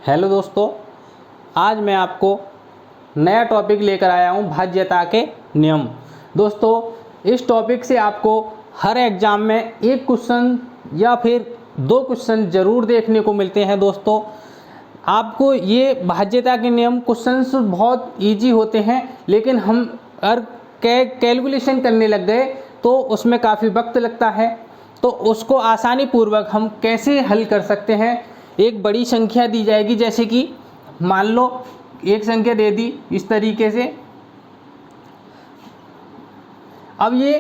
Hello दोस्तों, आज मैं आपको नया टॉपिक लेकर आया हूँ भाज्यता के नियम। दोस्तों, इस टॉपिक से आपको हर एग्ज़ाम में एक क्वेश्चन या फिर दो क्वेश्चन ज़रूर देखने को मिलते हैं। दोस्तों, आपको ये भाज्यता के नियम क्वेश्चंस बहुत इजी होते हैं, लेकिन हम अगर कैलकुलेशन करने लग गए तो उसमें काफ़ी वक्त लगता है। तो उसको आसानी पूर्वक हम कैसे हल कर सकते हैं। एक बड़ी संख्या दी जाएगी, जैसे कि मान लो एक संख्या दे दी इस तरीके से। अब ये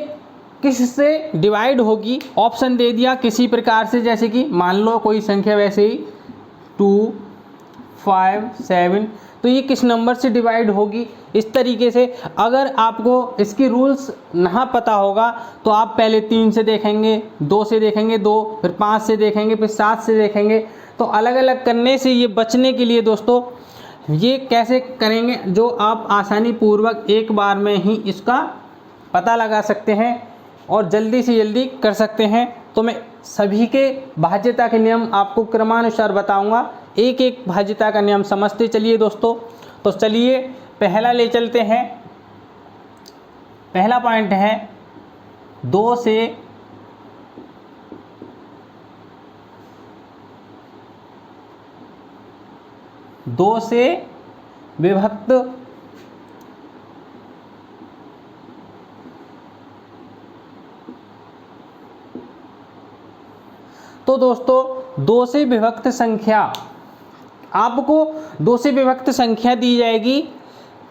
किससे डिवाइड होगी, ऑप्शन दे दिया किसी प्रकार से, जैसे कि मान लो कोई संख्या वैसे ही 2, 5, 7, तो ये किस नंबर से डिवाइड होगी। इस तरीके से अगर आपको इसकी रूल्स ना पता होगा तो आप पहले 3 से देखेंगे, 2 से देखेंगे, 2 फिर 5 से देखेंगे, फिर 7 से देखेंगे। तो अलग अलग करने से ये बचने के लिए दोस्तों ये कैसे करेंगे जो आप आसानी पूर्वक एक बार में ही इसका पता लगा सकते हैं और जल्दी से जल्दी कर सकते हैं। तो मैं सभी के भाज्यता के नियम आपको क्रमानुसार बताऊंगा। एक एक भाज्यता का नियम समझते चलिए दोस्तों। तो चलिए पहला ले चलते हैं। पहला पॉइंट है 2 से विभक्त तो दोस्तों 2 से विभक्त संख्या, आपको 2 से विभक्त संख्या दी जाएगी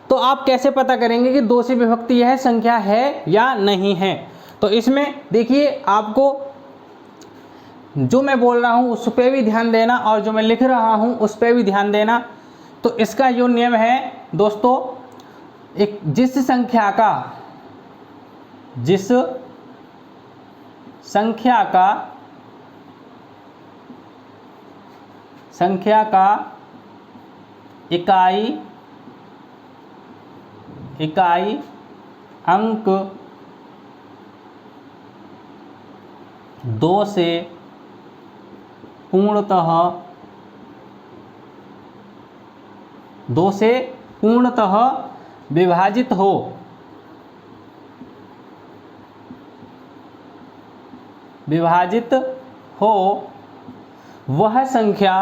तो आप कैसे पता करेंगे कि 2 से विभक्त यह संख्या है या नहीं है। तो इसमें देखिए, आपको जो मैं बोल रहा हूँ उस पर भी ध्यान देना और जो मैं लिख रहा हूँ उस पर भी ध्यान देना। तो इसका जो नियम है दोस्तों, जिस संख्या का इकाई अंक 2 से पूर्णतः विभाजित हो वह संख्या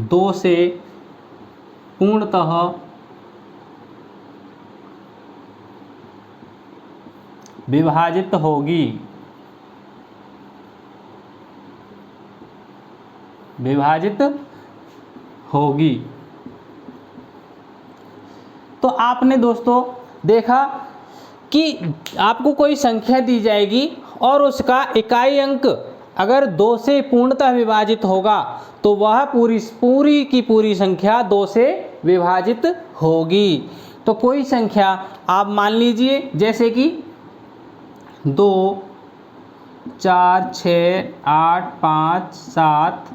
2 से पूर्णतः विभाजित होगी। तो आपने दोस्तों देखा कि आपको कोई संख्या दी जाएगी और उसका इकाई अंक अगर 2 से पूर्णतः विभाजित होगा तो वह पूरी की पूरी संख्या 2 से विभाजित होगी। तो कोई संख्या आप मान लीजिए, जैसे कि 2, 4, 6, 8, 5, 7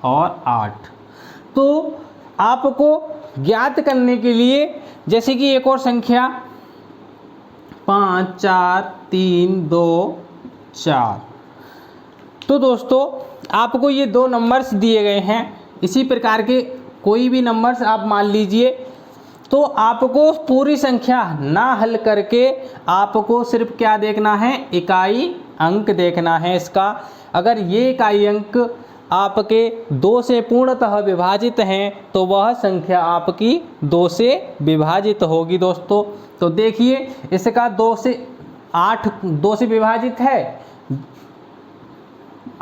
और 8। तो आपको ज्ञात करने के लिए, जैसे कि एक और संख्या 5, 4, 3, 2, 4। तो दोस्तों आपको ये 2 नंबर्स दिए गए हैं। इसी प्रकार के कोई भी नंबर्स आप मान लीजिए। तो आपको पूरी संख्या ना हल करके आपको सिर्फ क्या देखना है, इकाई अंक देखना है इसका। अगर ये इकाई अंक आपके 2 से पूर्णतः विभाजित हैं तो वह संख्या आपकी 2 से विभाजित होगी दोस्तों। तो देखिए, इसका 2 से 8 2 से विभाजित है,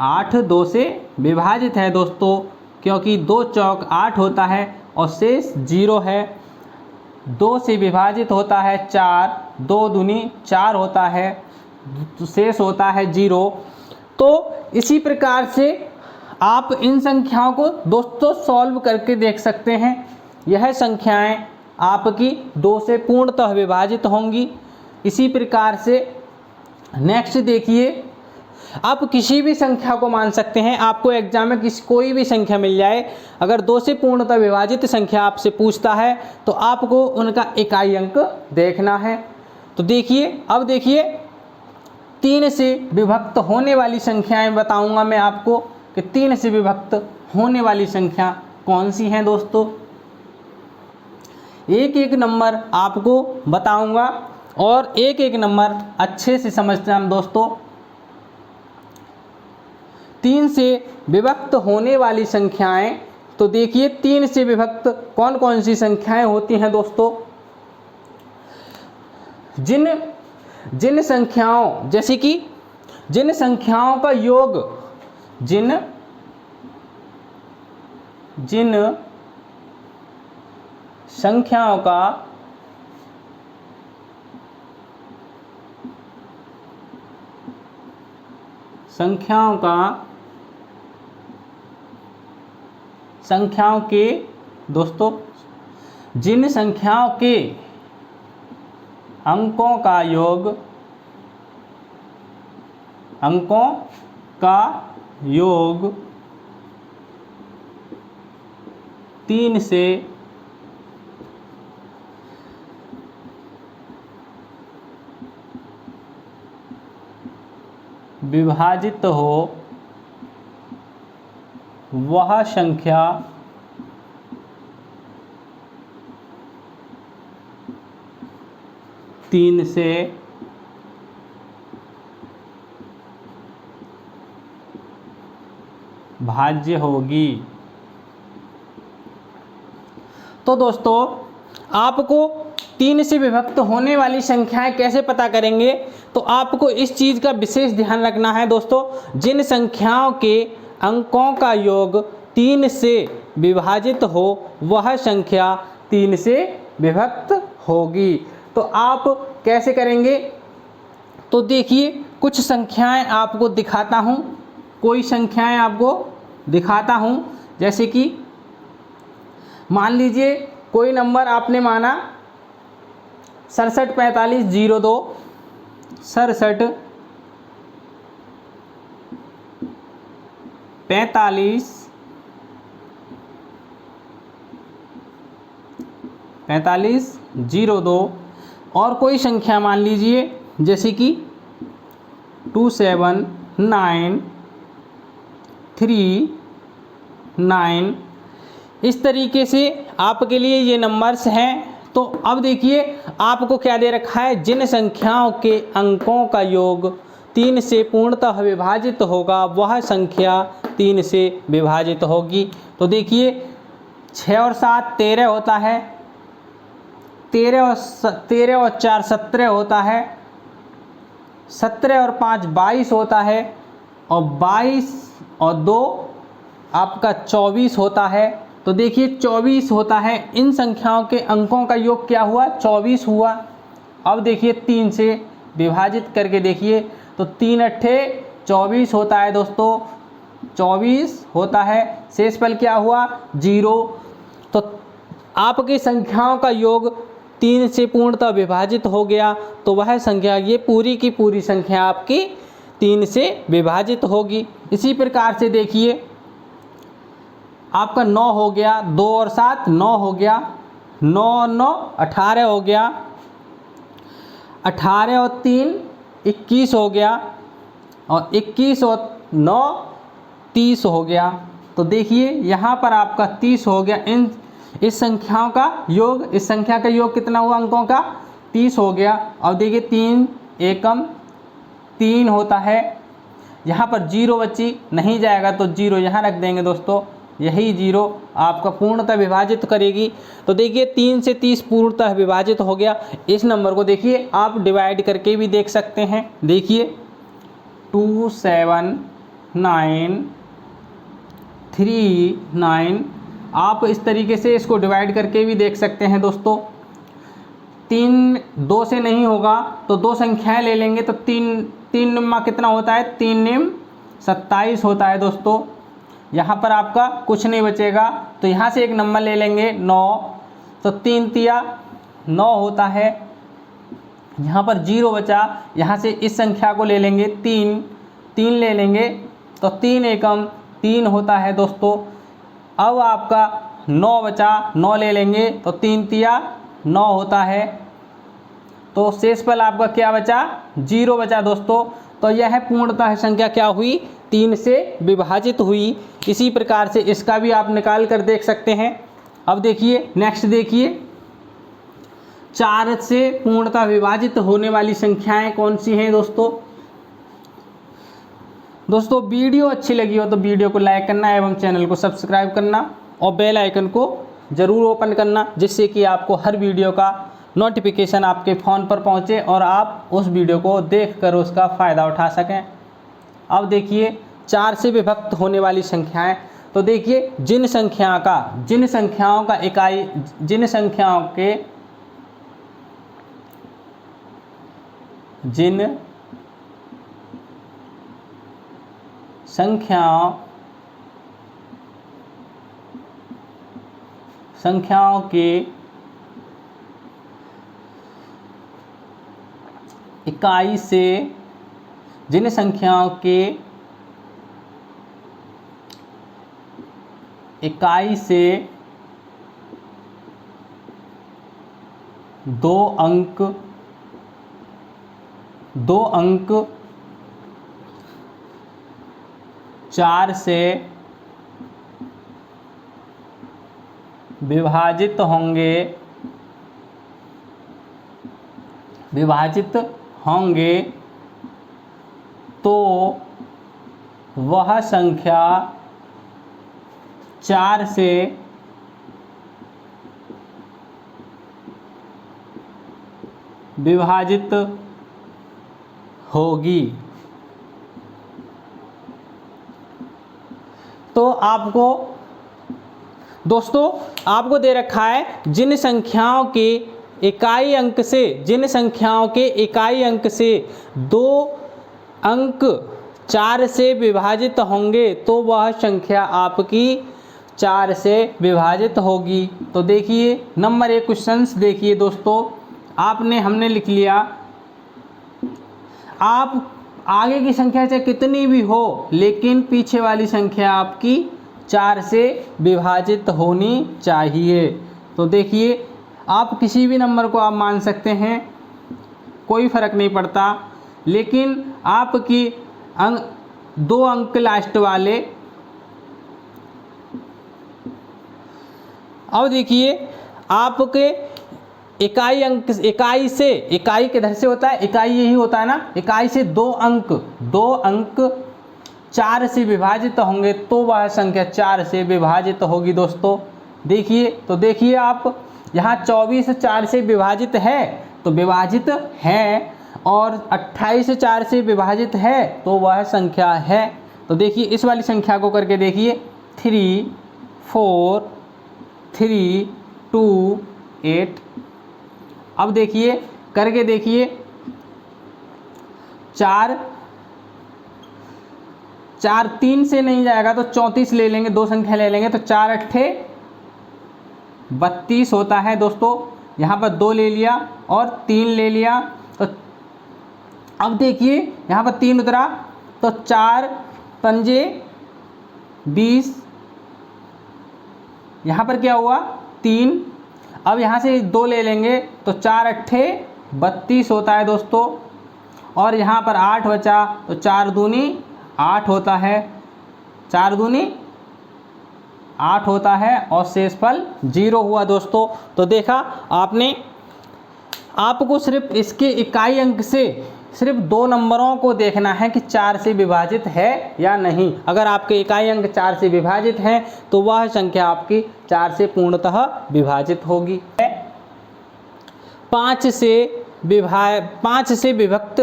8 2 से विभाजित है दोस्तों, क्योंकि 2 चौक 8 होता है और शेष 0 है। 2 से विभाजित होता है 4, 2 दूनी 4 होता है, शेष होता है 0। तो इसी प्रकार से आप इन संख्याओं को दोस्तों सॉल्व करके देख सकते हैं। यह संख्याएं आपकी 2 से पूर्णतः विभाजित होंगी। इसी प्रकार से नेक्स्ट देखिए, आप किसी भी संख्या को मान सकते हैं। आपको एग्जाम में कोई भी संख्या मिल जाए, अगर 2 से पूर्णतः विभाजित संख्या आपसे पूछता है तो आपको उनका इकाई अंक देखना है। तो देखिए, अब देखिए 3 से विभक्त होने वाली संख्याएं बताऊंगा मैं आपको कि 3 से विभक्त होने वाली संख्या कौन सी हैं दोस्तों। एक एक नंबर आपको बताऊंगा और एक एक नंबर अच्छे से समझना दोस्तों। 3 से विभक्त होने वाली संख्याएं, तो देखिए 3 से विभक्त कौन कौन सी संख्याएं होती हैं दोस्तों। जिन संख्याओं, जैसे कि जिन संख्याओं का योग, जिन संख्याओं के दोस्तों, जिन संख्याओं के अंकों का योग 3 से विभाजित हो वह संख्या तीन से भाज्य होगी। तो दोस्तों आपको 3 से विभक्त होने वाली संख्याएं कैसे पता करेंगे, तो आपको इस चीज़ का विशेष ध्यान रखना है दोस्तों। जिन संख्याओं के अंकों का योग 3 से विभाजित हो वह संख्या 3 से विभक्त होगी। तो आप कैसे करेंगे, तो देखिए कुछ संख्याएं आपको दिखाता हूं, कोई संख्याएं आपको दिखाता हूं। जैसे कि मान लीजिए कोई नंबर आपने माना 67 45 02, 67 45 02, और कोई संख्या मान लीजिए जैसे कि 27939। इस तरीके से आपके लिए ये नंबर्स हैं। तो अब देखिए आपको क्या दे रखा है, जिन संख्याओं के अंकों का योग 3 से पूर्णतः विभाजित होगा वह संख्या 3 से विभाजित होगी। तो देखिए 6 और 7 13 होता है, 13 और 4 17 होता है, 17 और 5 22 होता है, और 22 और 2 आपका 24 होता है। तो देखिए 24 होता है। इन संख्याओं के अंकों का योग क्या हुआ, 24 हुआ। अब देखिए 3 से विभाजित करके देखिए, तो 3 अट्ठे 24 होता है दोस्तों, 24 होता है। शेषफल क्या हुआ, 0। तो आपकी संख्याओं का योग 3 से पूर्णतः विभाजित हो गया, तो वह संख्या, ये पूरी की पूरी संख्या आपकी 3 से विभाजित होगी। इसी प्रकार से देखिए आपका 9 हो गया, 2 और 7 9 हो गया, 9 और 9 18 हो गया, 18 और 3 21 हो गया, और 21 और 9 30 हो गया। तो देखिए यहाँ पर आपका 30 हो गया। इस संख्याओं का योग, इस संख्या का योग कितना हुआ अंकों का, 30 हो गया। अब देखिए 3 एकम 3 होता है, यहाँ पर 0 बची, नहीं जाएगा तो 0 यहाँ रख देंगे दोस्तों। यही 0 आपका पूर्णतः विभाजित करेगी। तो देखिए 3 से 30 पूर्णतः विभाजित हो गया। इस नंबर को देखिए आप डिवाइड करके भी देख सकते हैं। देखिए 27939, आप इस तरीके से इसको डिवाइड करके भी देख सकते हैं दोस्तों। 3 2 से नहीं होगा तो 2 संख्याएं ले लेंगे, तो 3 निम्मा कितना होता है, 3 निम 27 होता है दोस्तों। यहाँ पर आपका कुछ नहीं बचेगा, तो यहाँ से एक नंबर ले लेंगे 9, तो 3 तिया 9 होता है। यहाँ पर 0 बचा, यहाँ से इस संख्या को ले लेंगे 3 ले लेंगे, तो 3 एकम 3 होता है दोस्तों। अब आपका 9 बचा, 9 ले लेंगे, तो 3 तिया 9 होता है। तो शेषफल आपका क्या बचा, 0 बचा दोस्तों। तो यह पूर्णतः संख्या क्या हुई, 3 से विभाजित हुई। इसी प्रकार से इसका भी आप निकाल कर देख सकते हैं। अब देखिए नेक्स्ट देखिए, 4 से पूर्णतः विभाजित होने वाली संख्याएं कौन सी हैं दोस्तों। दोस्तों वीडियो अच्छी लगी हो तो वीडियो को लाइक करना एवं चैनल को सब्सक्राइब करना और बेल आइकन को ज़रूर ओपन करना, जिससे कि आपको हर वीडियो का नोटिफिकेशन आपके फ़ोन पर पहुंचे और आप उस वीडियो को देखकर उसका फ़ायदा उठा सकें। अब देखिए 4 से विभक्त होने वाली संख्याएं, तो देखिए जिन संख्याओं का इकाई, जिन संख्याओं के इकाई से, जिन संख्याओं के इकाई से 2 अंक 4 से विभाजित होंगे तो वह संख्या 4 से विभाजित होगी। तो आपको दोस्तों आपको दे रखा है जिन संख्याओं के इकाई अंक से 2 अंक 4 से विभाजित होंगे तो वह संख्या आपकी 4 से विभाजित होगी। तो देखिए नंबर 1 क्वेश्चंस देखिए दोस्तों, हमने लिख लिया, आप आगे की संख्या चाहे कितनी भी हो लेकिन पीछे वाली संख्या आपकी 4 से विभाजित होनी चाहिए। तो देखिए आप किसी भी नंबर को आप मान सकते हैं, कोई फ़र्क नहीं पड़ता, लेकिन आपकी 2 अंक लास्ट वाले। अब देखिए आपके इकाई किधर से होता है, इकाई यही होता है ना, इकाई से 2 अंक 4 से विभाजित होंगे तो वह संख्या 4 से विभाजित होगी दोस्तों। देखिए तो देखिए आप यहाँ 24 4 से विभाजित है तो विभाजित है, और 28 4 से विभाजित है तो वह संख्या है। तो देखिए इस वाली संख्या को करके देखिए, 3 4 3 2 8। अब देखिए करके देखिए, 4 3 से नहीं जाएगा तो 34 ले लेंगे, 2 संख्या ले लेंगे तो 4 अट्ठे 32 होता है दोस्तों। यहाँ पर 2 ले लिया और 3 ले लिया, तो अब देखिए यहाँ पर 3 उतरा तो 4 पंजे 20, यहाँ पर क्या हुआ 3। अब यहाँ से 2 ले लेंगे तो 4 अट्ठे 32 होता है दोस्तों, और यहाँ पर 8 बचा तो 4 दूनी 8 होता है, 4 दूनी 8 होता है और शेषफल 0 हुआ दोस्तों। तो देखा आपने, आपको सिर्फ इसके इकाई अंक से सिर्फ 2 नंबरों को देखना है कि 4 से विभाजित है या नहीं। अगर आपके इकाई अंक 4 से विभाजित है तो वह संख्या आपकी 4 से पूर्णतः विभाजित होगी। 5 से विभक्त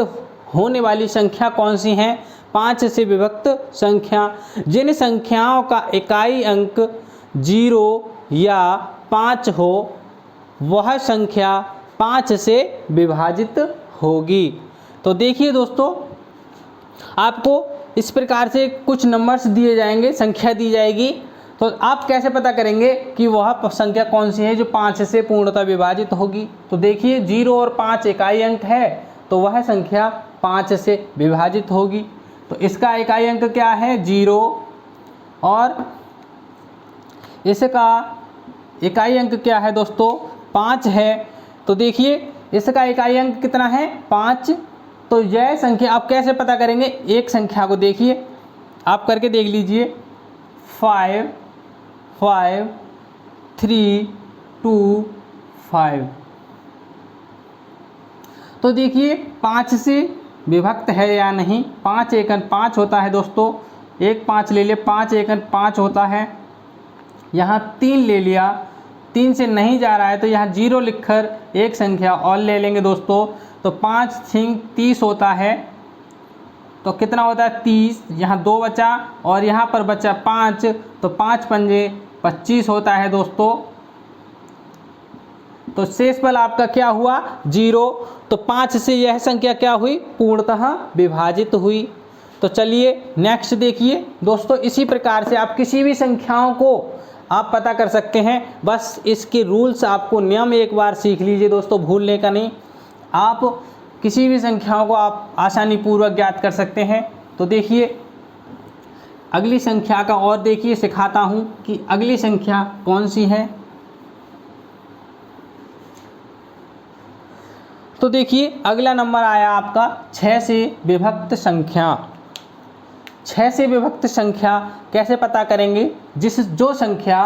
होने वाली संख्या कौन सी हैं। 5 से विभक्त संख्या, जिन संख्याओं का इकाई अंक 0 या 5 हो वह संख्या 5 से विभाजित होगी। तो देखिए दोस्तों, आपको इस प्रकार से कुछ नंबर्स दिए जाएंगे, संख्या दी जाएगी, तो आप कैसे पता करेंगे कि वह संख्या कौन सी है जो 5 से पूर्णतः विभाजित होगी। तो देखिए 0 और 5 इकाई अंक है तो वह संख्या 5 से विभाजित होगी। तो इसका इकाई अंक क्या है 0 और इसका इकाई अंक क्या है दोस्तों 5 है। तो देखिए इसका इकाई अंक कितना है 5। तो यह संख्या आप कैसे पता करेंगे, एक संख्या को देखिए, आप करके देख लीजिए 5 5 3 2 5। तो देखिए 5 से विभक्त है या नहीं। 5 एकन 5 होता है दोस्तों, 1 5 ले लिए, 5 एकन 5 होता है। यहाँ 3 ले लिया, 3 से नहीं जा रहा है तो यहाँ 0 लिखकर एक संख्या और ले लेंगे दोस्तों। तो 5 3 30 होता है। तो कितना होता है 30, यहाँ 2 बचा और यहाँ पर बचा 5, तो 5 पंजे 25 होता है दोस्तों। तो शेष बल आपका क्या हुआ 0। तो 5 से यह संख्या क्या हुई, पूर्णतः विभाजित हुई। तो चलिए नेक्स्ट देखिए दोस्तों, इसी प्रकार से आप किसी भी संख्याओं को आप पता कर सकते हैं। बस इसके रूल्स आपको नियम एक बार सीख लीजिए दोस्तों, भूलने का नहीं। आप किसी भी संख्याओं को आप आसानी पूर्वक ज्ञात कर सकते हैं। तो देखिए अगली संख्या का और देखिए सिखाता हूं कि अगली संख्या कौन सी है। तो देखिए अगला नंबर आया आपका 6 से विभक्त संख्या। 6 से विभक्त संख्या कैसे पता करेंगे, जो संख्या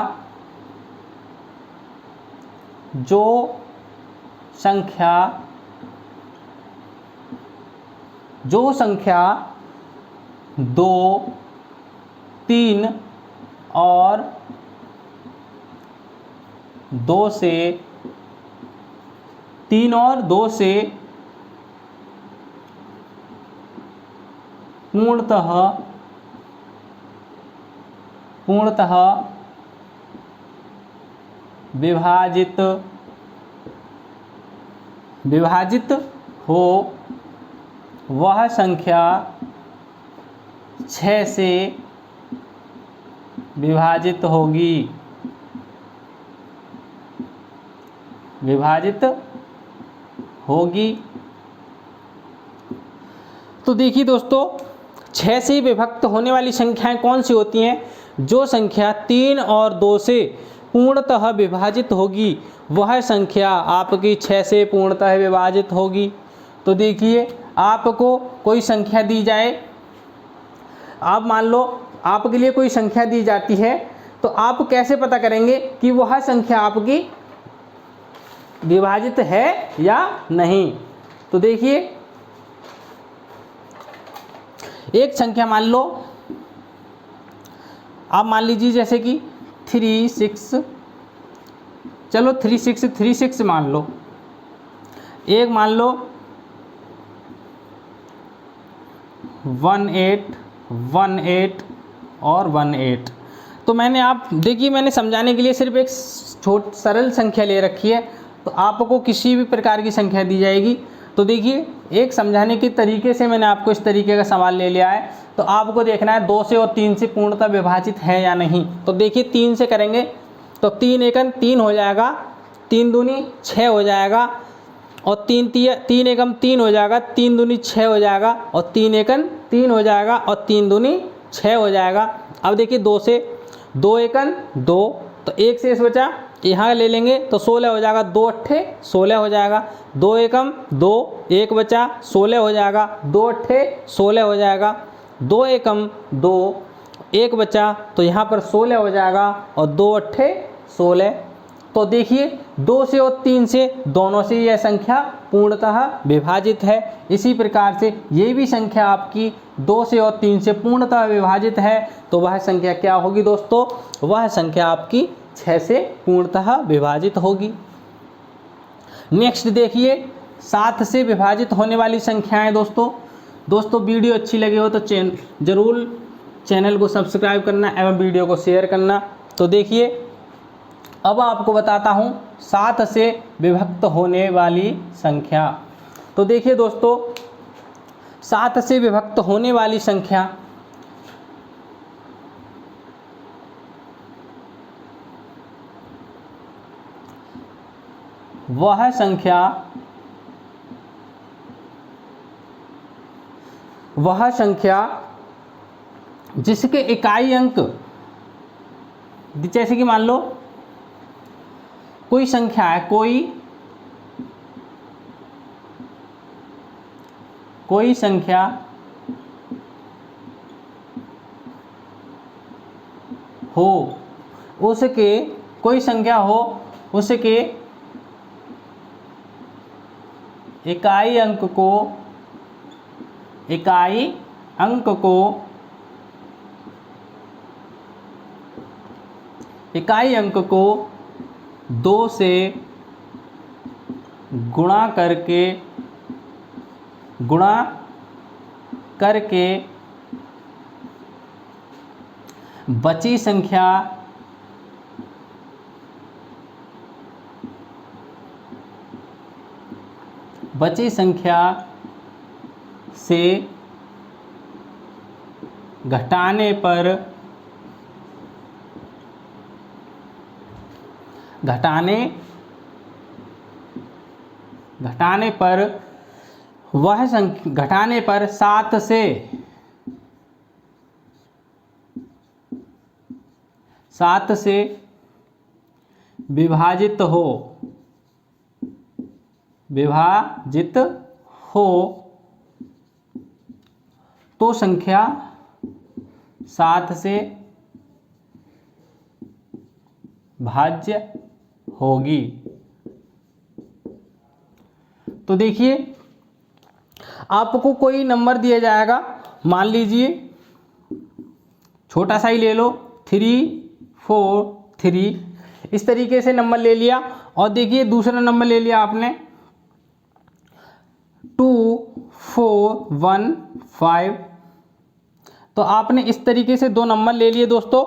2 3 और 2 से पूर्णतः विभाजित हो, वह संख्या 6 से विभाजित होगी। तो देखिए दोस्तों 6 से विभक्त होने वाली संख्याएं कौन सी होती हैं, जो संख्या 3 और 2 से पूर्णतः विभाजित होगी वह संख्या आपकी 6 से पूर्णतः विभाजित होगी। तो देखिए आपको कोई संख्या दी जाए, आप मान लो आपके लिए कोई संख्या दी जाती है, तो आप कैसे पता करेंगे कि वह संख्या आपकी विभाजित है या नहीं। तो देखिए एक संख्या मान लो, आप मान लीजिए जैसे कि 3 6, चलो 3 6 3 6 मान लो। एक मान लो 1 8 1 8 और 1 8। तो मैंने समझाने के लिए सिर्फ एक सरल संख्या ले रखी है। तो आपको किसी भी प्रकार की संख्या दी जाएगी। तो देखिए एक समझाने के तरीके से मैंने आपको इस तरीके का सवाल ले लिया है। तो आपको देखना है 2 से और 3 से पूर्णतः विभाजित है या नहीं। तो देखिए 3 से करेंगे तो 3 एकम 3 हो जाएगा, 3 दूनी 6 हो जाएगा, और 3 एकम 3 हो जाएगा, 3 दूनी 6 हो जाएगा, और 3 एकम 3 हो जाएगा, और 3 दूनी 6 हो जाएगा। अब देखिए 2 से 2 एकम 2, तो एक शेष बचा, यहाँ ले लेंगे तो 16 हो जाएगा, 2 अट्ठे 16 हो जाएगा, 2 एकम 2, एक बचा 16 हो जाएगा, 2 अट्ठे 16 हो जाएगा, 2 एकम 2, एक बचा तो यहाँ पर 16 हो जाएगा, और 2 अट्ठे 16। तो देखिए 2 से और 3 से दोनों से यह संख्या पूर्णतः विभाजित है। इसी प्रकार से ये भी संख्या आपकी 2 से और 3 से पूर्णतः विभाजित है। तो वह संख्या क्या होगी दोस्तों, वह संख्या आपकी 6 से पूर्णतः विभाजित होगी। नेक्स्ट देखिए 7 से विभाजित होने वाली संख्याएं। दोस्तों वीडियो अच्छी लगी हो तो जरूर चैनल को सब्सक्राइब करना एवं वीडियो को शेयर करना। तो देखिए अब आपको बताता हूं 7 से विभक्त होने वाली संख्या। तो देखिए दोस्तों 7 से विभक्त होने वाली संख्या वह संख्या जिसके इकाई अंक, जैसे कि मान लो कोई संख्या है, कोई कोई संख्या हो उसके कोई संख्या हो उसके इकाई अंक को इकाई अंक को 2 से गुणा करके बची संख्या से घटाने पर वह संख्या 7 से विभाजित हो तो संख्या 7 से भाज्य होगी। तो देखिए आपको कोई नंबर दिया जाएगा, मान लीजिए छोटा सा ही ले लो 3 4 3, इस तरीके से नंबर ले लिया। और देखिए दूसरा नंबर ले लिया आपने 2 4 1 5, तो आपने इस तरीके से 2 नंबर ले लिए दोस्तों।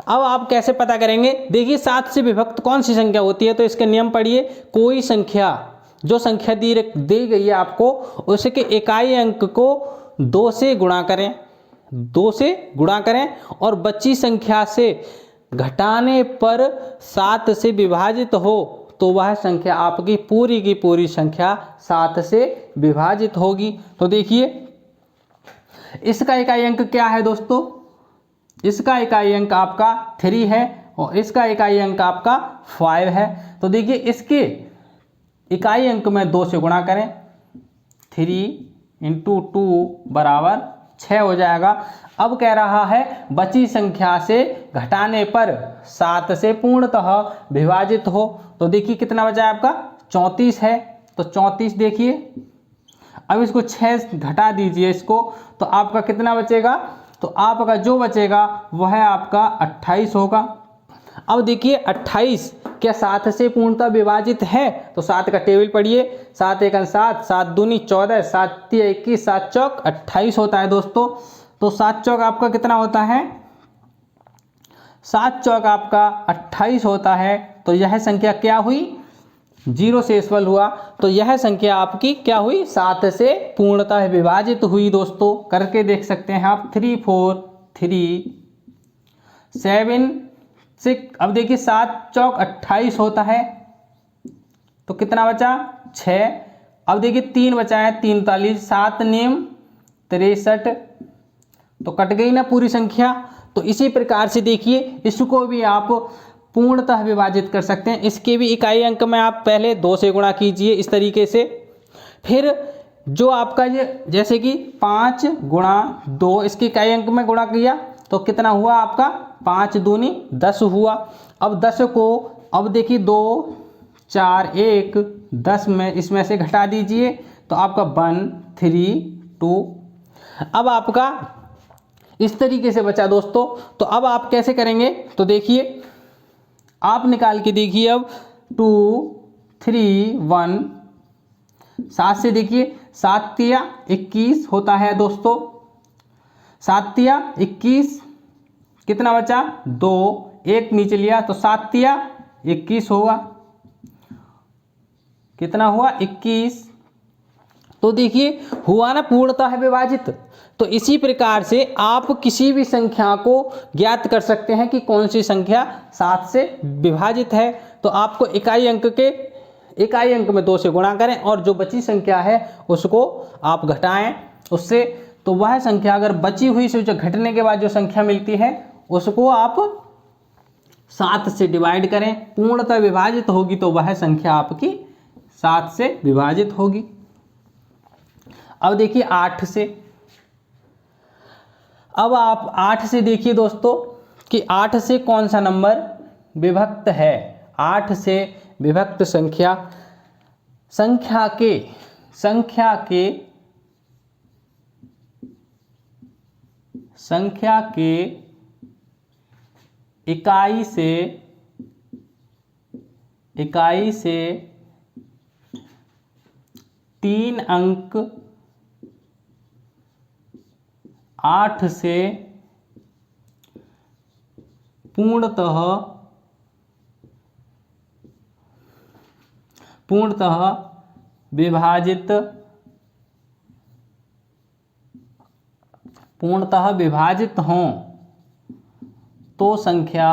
अब आप कैसे पता करेंगे? देखिए 7 से विभक्त कौन सी संख्या होती है, तो इसका नियम पढ़िए। कोई संख्या, जो संख्या दी गई है आपको, उसके इकाई अंक को 2 से गुणा करें और बची संख्या से घटाने पर 7 से विभाजित हो तो वह संख्या आपकी पूरी की पूरी संख्या 7 से विभाजित होगी। तो देखिए इसका इकाई अंक क्या है दोस्तों? इसका इकाई अंक आपका 3 है और इसका इकाई अंक आपका 5 है। तो देखिए इसके इकाई अंक में 2 से गुणा करें, 3 × 2 = 6 हो जाएगा। अब कह रहा है बची संख्या से घटाने पर 7 से पूर्णतः विभाजित हो। तो देखिए कितना बचा है आपका? 34 है। तो 34 देखिए, अब इसको 6 घटा दीजिए इसको, तो आपका कितना बचेगा? तो आपका जो बचेगा वह आपका 28 होगा। अब देखिए 28 क्या 7 से पूर्णतः विभाजित है? तो 7 का टेबल पढ़िए, 7 × 1 = 7, 7 दूनी 14, 7 × 3 = 21, 7 चौक 28 होता है दोस्तों। तो 7 चौक आपका कितना होता है? 7 चौक आपका 28 होता है। तो यह संख्या क्या हुई? 0 से इसफल हुआ। तो यह संख्या आपकी क्या हुई? 7 से पूर्णतः विभाजित हुई दोस्तों। करके देख सकते हैं आप। 3 4 3 7 6। अब देखिए 7 चौक 28 होता है, तो कितना बचा? 6। अब देखिए 3 बचा है, 3 43, 7 नेम 63, तो कट गई ना पूरी संख्या। तो इसी प्रकार से देखिए इसको भी आप पूर्णतः विभाजित कर सकते हैं। इसके भी इकाई अंक में आप पहले 2 से गुणा कीजिए इस तरीके से। फिर जो आपका ये जैसे कि 5 × 2, इसके इकाई अंक में गुणा किया तो कितना हुआ आपका? 5 दूनी 10 हुआ। अब 10 को अब देखिए 2 4 1 10 में इसमें से घटा दीजिए तो आपका 1 3 2। अब आपका इस तरीके से बचा दोस्तों। तो अब आप कैसे करेंगे? तो देखिए आप निकाल के देखिए। अब 2 3 1, 7 से देखिए 7 तिया 21 होता है दोस्तों। 7 तिया 21, कितना बचा? 2, 1 नीचे लिया तो 7 तिया 21 होगा। कितना हुआ? 21। तो देखिए हुआ ना पूर्णतः विभाजित। तो इसी प्रकार से आप किसी भी संख्या को ज्ञात कर सकते हैं कि कौन सी संख्या 7 से विभाजित है। तो आपको इकाई अंक में 2 से गुणा करें और जो बची संख्या है उसको आप घटाएं उससे। तो वह संख्या अगर बची हुई से जो घटने के बाद जो संख्या मिलती है उसको आप 7 से डिवाइड करें, पूर्णतः विभाजित होगी तो वह संख्या आपकी 7 से विभाजित होगी। अब देखिए 8 से, अब आप 8 से देखिए दोस्तों कि 8 से कौन सा नंबर विभक्त है। 8 से विभक्त संख्या के इकाई से 3 अंक 8 से पूर्णतः विभाजित हों तो संख्या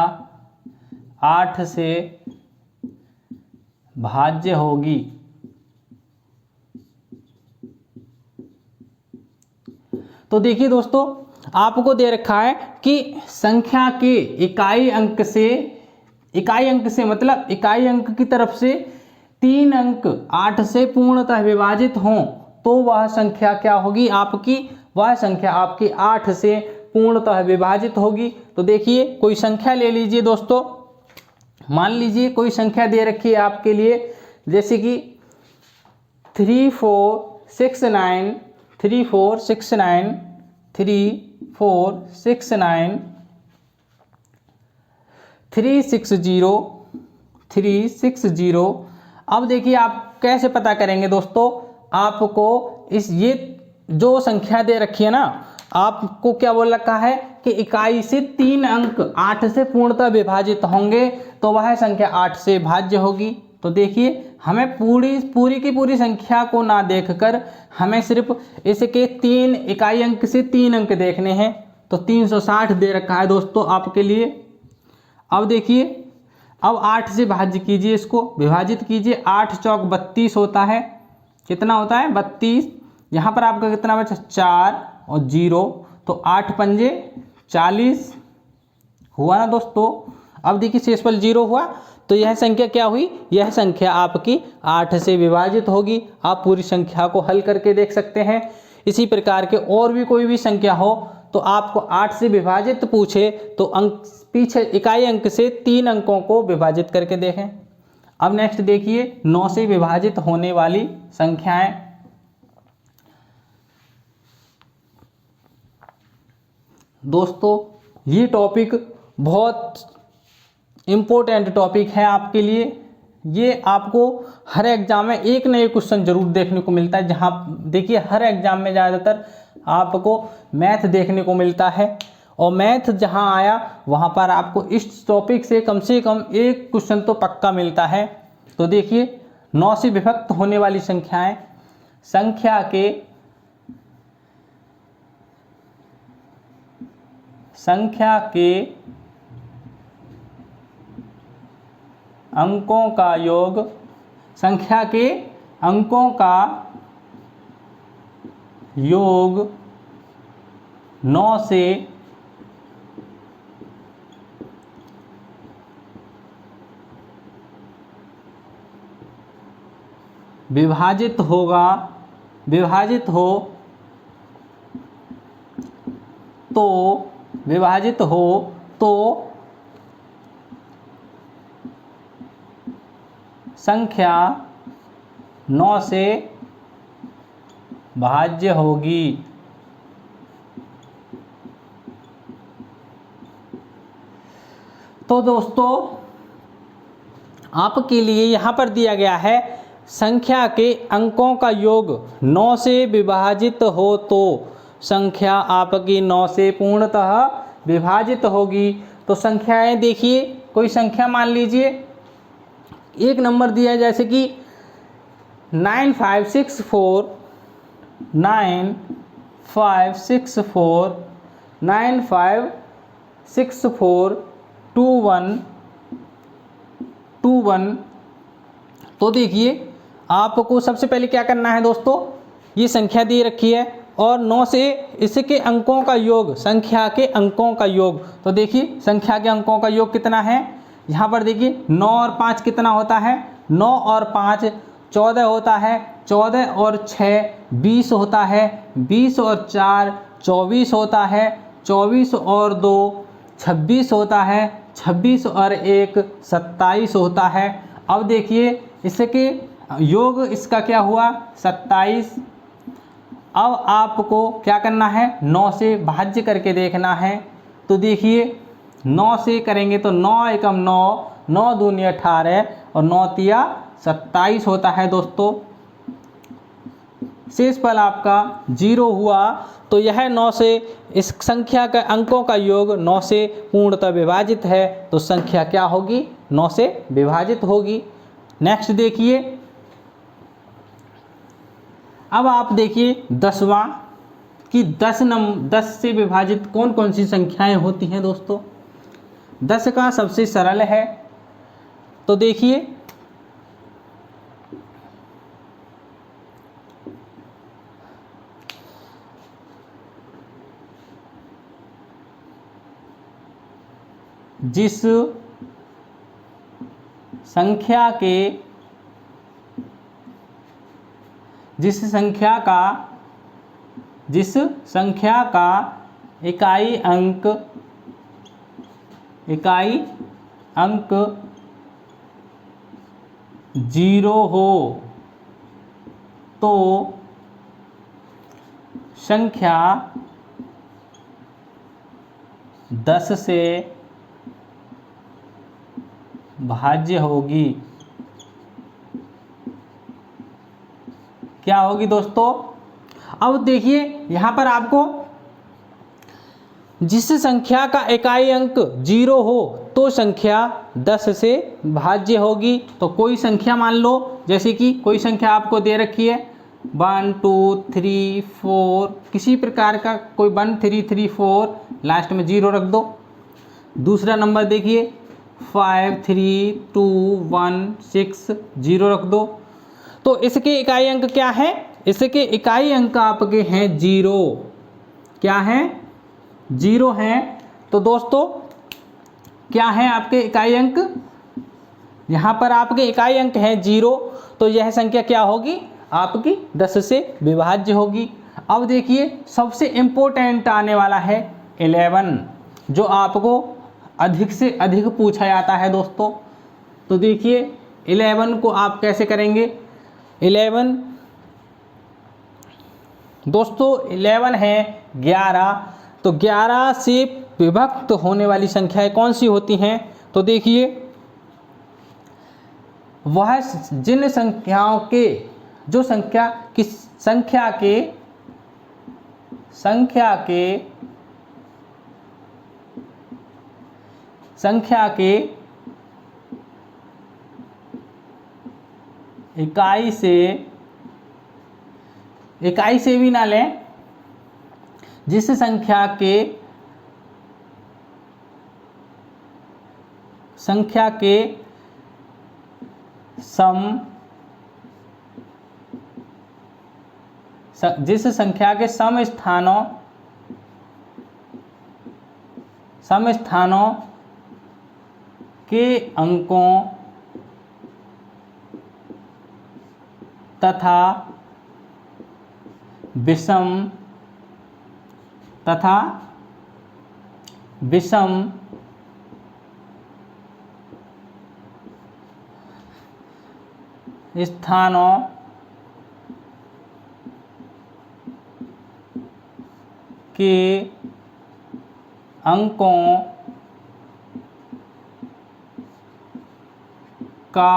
8 से भाज्य होगी। तो देखिए दोस्तों, आपको दे रखा है कि संख्या के इकाई अंक से मतलब इकाई अंक की तरफ से 3 अंक 8 से पूर्णतः विभाजित हों तो वह संख्या क्या होगी आपकी, वह संख्या आपकी 8 से पूर्णतः विभाजित होगी। तो देखिए कोई संख्या ले लीजिए दोस्तों, मान लीजिए कोई संख्या दे रखी है आपके लिए, जैसे कि 3469 360। अब देखिए आप कैसे पता करेंगे दोस्तों, आपको ये जो संख्या दे रखी है ना, आपको क्या बोल रखा है कि इकाई से 3 अंक 8 से पूर्णतः विभाजित होंगे तो वह संख्या 8 से भाज्य होगी। तो देखिए हमें पूरी की पूरी संख्या को ना देखकर हमें सिर्फ इसके 3 इकाई अंक से 3 अंक देखने हैं। तो 360 दे रखा है दोस्तों आपके लिए। अब देखिए, अब 8 से भाज्य कीजिए, इसको विभाजित कीजिए। 8 चौक 32 होता है, कितना होता है 32। यहाँ पर आपका कितना बचा 4 और 0, तो 8 पंजे 40 हुआ ना दोस्तों। अब देखिए शेषफल 0 हुआ, तो यह संख्या क्या हुई, यह संख्या आपकी 8 से विभाजित होगी। आप पूरी संख्या को हल करके देख सकते हैं। इसी प्रकार के और भी कोई भी संख्या हो तो आपको 8 से विभाजित पूछे तो अंक पीछे इकाई अंक से 3 अंकों को विभाजित करके देखें। अब नेक्स्ट देखिए 9 से विभाजित होने वाली संख्याएं। दोस्तों ये टॉपिक बहुत इम्पोर्टेंट टॉपिक है आपके लिए। ये आपको हर एग्जाम में एक न एक क्वेश्चन जरूर देखने को मिलता है। जहाँ देखिए हर एग्जाम में ज़्यादातर आपको मैथ देखने को मिलता है, और मैथ जहाँ आया वहाँ पर आपको इस टॉपिक से कम एक क्वेश्चन तो पक्का मिलता है। तो देखिए 9 से विभक्त होने वाली संख्याएं, संख्या के अंकों का योग, संख्या के अंकों का योग 9 से विभाजित हो तो संख्या 9 से भाज्य होगी। तो दोस्तों आपके लिए यहाँ पर दिया गया है संख्या के अंकों का योग 9 से विभाजित हो तो संख्या आपकी 9 से पूर्णतः विभाजित होगी। तो संख्याएं देखिए, कोई संख्या मान लीजिए, एक नंबर दिया है जैसे कि 9564 2121। तो देखिए आपको सबसे पहले क्या करना है दोस्तों, ये संख्या दी रखी है और 9 से इसके अंकों का योग, संख्या के अंकों का योग। तो देखिए संख्या के अंकों का योग कितना है, यहाँ पर देखिए 9 और 5 कितना होता है, 9 और 5 14 होता है, 14 और 6 20 होता है, 20 और 4 24 होता है, 24 और 2 26 होता है, 26 और 1 27 होता है। अब देखिए इसके योग इसका क्या हुआ 27। अब आपको क्या करना है 9 से भाज्य करके देखना है। तो देखिए 9 से करेंगे तो 9 एकम 9, 9 दूनी 18 और 9 तिया 27 होता है दोस्तों। शेष फल आपका 0 हुआ। तो यह 9 से इस संख्या के अंकों का योग 9 से पूर्णतः विभाजित है, तो संख्या क्या होगी 9 से विभाजित होगी। नेक्स्ट देखिए, अब आप देखिए 10वां कि 10 से विभाजित कौन कौन सी संख्याएं होती हैं दोस्तों। 10 का सबसे सरल है, तो देखिए जिस संख्या का इकाई अंक 0 हो तो संख्या 10 से भाज्य होगी। क्या होगी दोस्तों। अब देखिए यहाँ पर आपको जिस संख्या का इकाई अंक 0 हो तो संख्या 10 से भाज्य होगी। तो कोई संख्या मान लो, जैसे कि कोई संख्या आपको दे रखी है 1 2 3 4, किसी प्रकार का कोई 1 3 3 4, लास्ट में 0 रख दो। दूसरा नंबर देखिए 5 3 2 1 6 0 रख दो। तो इसके इकाई अंक क्या है, इसके इकाई अंक आपके हैं 0। क्या है 0 हैं। तो दोस्तों क्या है आपके इकाई अंक, यहाँ पर आपके इकाई अंक हैं 0, तो यह संख्या क्या होगी आपकी 10 से विभाज्य होगी। अब देखिए सबसे इम्पोर्टेंट आने वाला है 11, जो आपको अधिक से अधिक पूछा जाता है दोस्तों। तो देखिए 11 को आप कैसे करेंगे। 11 दोस्तों 11 है 11, तो 11 से विभक्त होने वाली संख्याएं कौन सी होती हैं। तो देखिए वह जिन संख्याओं के जो संख्या के इकाई से भी ना लें, जिस संख्या के सम जिस संख्या के सम स्थानों के अंकों तथा विषम स्थानों के अंकों का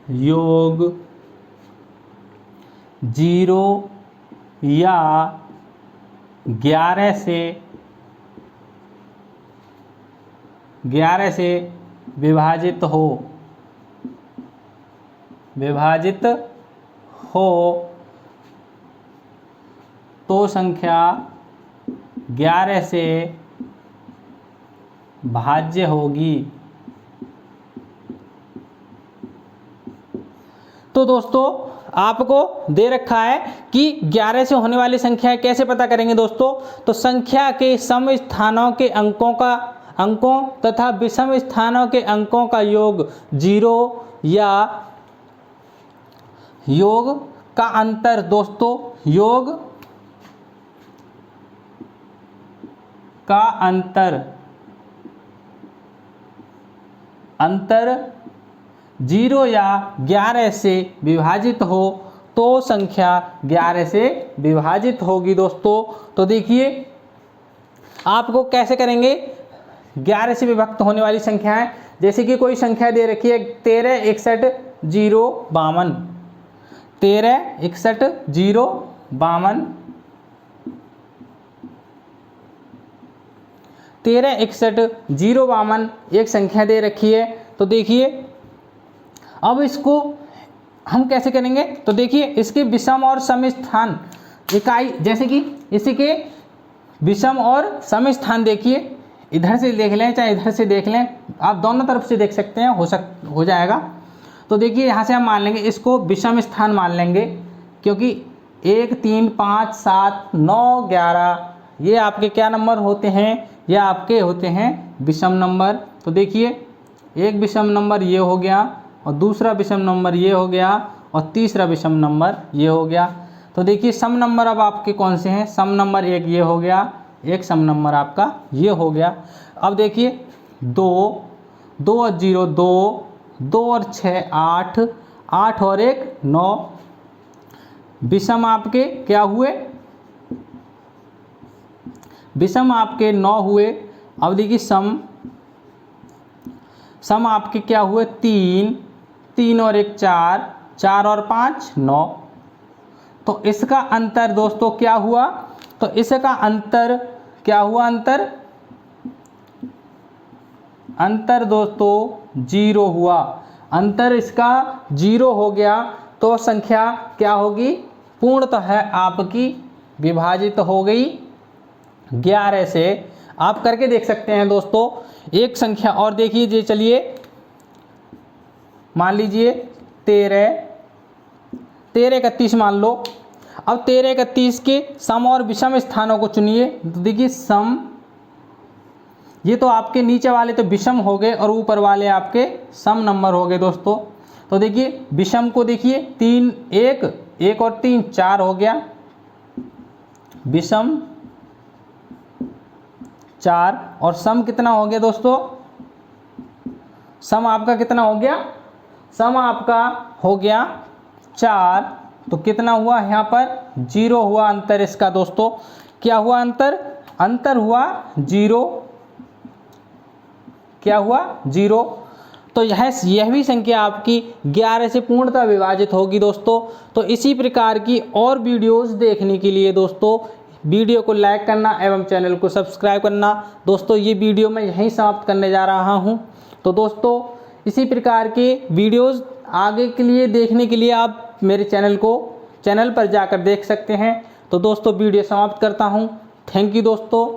योग 0 या 11 से विभाजित हो तो संख्या 11 से भाज्य होगी। तो दोस्तों आपको दे रखा है कि 11 से होने वाली संख्याएं कैसे पता करेंगे दोस्तों। तो संख्या के सम स्थानों के अंकों तथा विषम स्थानों के अंकों का योग 0 या योग का अंतर दोस्तों, योग का अंतर 0 या 11 से विभाजित हो तो संख्या 11 से विभाजित होगी दोस्तों। तो देखिए आपको कैसे करेंगे, 11 से विभक्त होने वाली संख्याएं, जैसे कि कोई संख्या दे रखी है 13 61 0 52, 13 61 0 52, 13 61 0 52 एक संख्या दे रखी है। तो देखिए अब इसको हम कैसे करेंगे, तो देखिए इसके विषम और सम स्थान इकाई, जैसे कि इसी के विषम और सम स्थान देखिए, इधर से देख लें चाहे इधर से देख लें, आप दोनों तरफ से देख सकते हैं, हो जाएगा। तो देखिए यहाँ से हम मान लेंगे इसको विषम स्थान मान लेंगे, क्योंकि 1 3 5 7 9 11 ये आपके क्या नंबर होते हैं, ये आपके होते हैं विषम नंबर। तो देखिए एक विषम नंबर ये हो गया, और दूसरा विषम नंबर ये हो गया, और तीसरा विषम नंबर ये हो गया। तो देखिए सम नंबर अब आपके कौन से हैं, सम नंबर एक ये हो गया, एक सम नंबर आपका ये हो गया। अब देखिए 2 2 और 0 2 2 और 6 8 8 और 1 9, विषम आपके क्या हुए, विषम आपके 9 हुए। अब देखिए सम आपके क्या हुए 3 3 और 1 4 4 और 5 9। तो इसका अंतर दोस्तों क्या हुआ, तो इसका अंतर क्या हुआ, अंतर दोस्तों 0 हुआ, अंतर इसका 0 हो गया। तो संख्या क्या होगी, पूर्णतः आपकी विभाजित हो गई 11 से। आप करके देख सकते हैं दोस्तों। एक संख्या और देखिए जी, चलिए मान लीजिए 13 31 मान लो। अब 13 31 के सम और विषम स्थानों को चुनिए। तो देखिए सम, ये तो आपके नीचे वाले तो विषम हो गए और ऊपर वाले आपके सम नंबर हो गए दोस्तों। तो देखिए विषम को देखिए 3 1 और 3 4 हो गया, विषम 4, और सम कितना हो गया दोस्तों, सम आपका कितना हो गया, सम आपका हो गया 4। तो कितना हुआ यहाँ पर 0 हुआ अंतर इसका दोस्तों। क्या हुआ अंतर हुआ 0, क्या हुआ 0। तो यह भी संख्या आपकी 11 से पूर्णतः विभाजित होगी दोस्तों। तो इसी प्रकार की और वीडियोस देखने के लिए दोस्तों वीडियो को लाइक करना एवं चैनल को सब्सक्राइब करना। दोस्तों ये वीडियो मैं यहीं समाप्त करने जा रहा हूं। तो दोस्तों इसी प्रकार के वीडियोस आगे के लिए देखने के लिए आप मेरे चैनल पर जाकर देख सकते हैं। तो दोस्तों वीडियो समाप्त करता हूं। थैंक यू दोस्तों।